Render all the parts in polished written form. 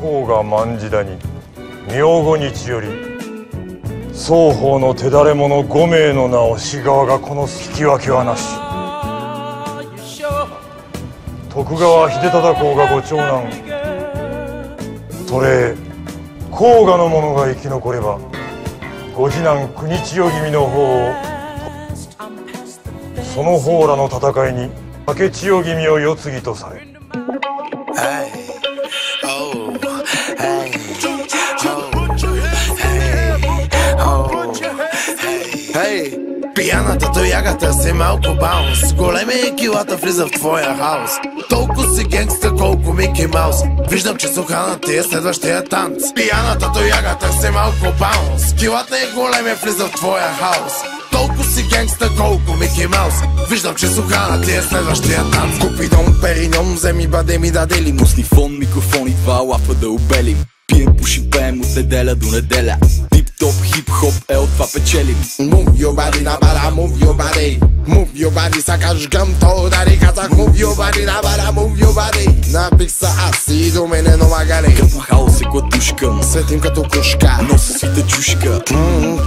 甲賀卍に明後日より双方の手だれ者5名の名を志川がこの引き分けはなし。徳川秀忠公がご長男徒霊甲賀の者が生き残ればご次男国千代君の方をその方らの戦いに竹千代君を世継ぎとされ。Пияната тоягата се малко баунс. Големия килата влиза в твоя хаус. Толкова си генгста, колко Мики Маус. Виждам, че сухана ти е следващия танц. Пияната тоягата се малко баунс. Килата е големия влиза в твоя хаус. Толкова си генгста, колко Мики Маус. Виждам, че сухана ти е следващия танц. Купи дом, периньон, вземи бъде ми даде ли. Пусни фон, микрофон и два лапа да обелим. Пием, пушим, пеем от неделя до неделя. Тип-топ, хип-хоп, от това печелим. Move your body, nabara, move your body. Move your body, сакаш гъм, то удари. Казах move your body, nabara, move your body. Напих са аз и до мене номагари. Кът махал се клатушка, светим като кружка. носа свита чушка.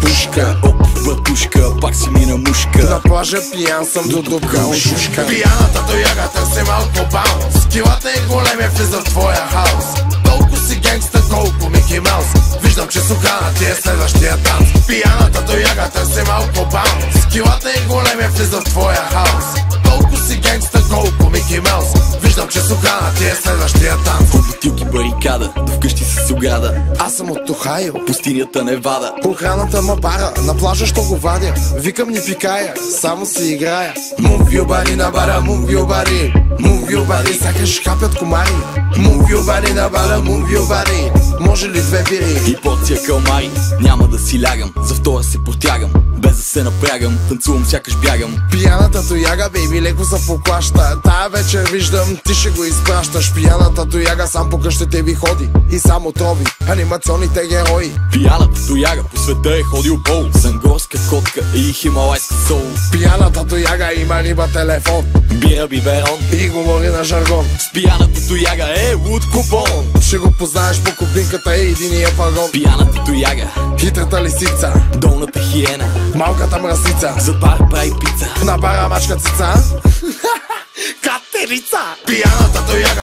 Пушка, оп, батушка, пак си мина мушка. На плажа пиян съм до дупка шушка. Пияната тоягата се малко баунс. Килата е големия влиза в твоя хаус. Толкова си генгста, колко Мики Маус. Виждам, че сухана ти е следващия танц. Пияната тоягата се малко баунс. Килата е големия влиза в твоя хаус. Толкова си генгста, колко Мики Маус. Виждам, че сухана ти е следващия танц. От бутилки барикада, до вкъщи с ограда. Аз съм от Охайо, пустинята Невада. Охраната ма бара, на плажа що го вадя. Викам ни пикая, само си играя. Move your body, набара, move your body. Move your body, сякаш хапят комари. Move your body, набара, move your body. Може ли две бири? И порция калмари, няма да си лягам. За втора се протягам, без да се напрягам. Танцувам, сякаш бягам. Пияната тояга, бейби, леко се поклаща. Тая вечер виждам, ти ще го изпращаш. Пияната тояга сам по къщите ви ходи и само трови анимационните герои. Пияната тояга по света е ходил пол. Сангорска котка и хималайска сол. Пияната тояга има риба телефон, бира биберон и говори на жаргон. С пияната тояга е луд купон. Ще го познаеш по купинката и единия вагон. Пияната тояга, хитрата лисица, долната хиена, малката мръсница. зад бар прави пица. На бара мачка цица. Катерица. Пияната тояга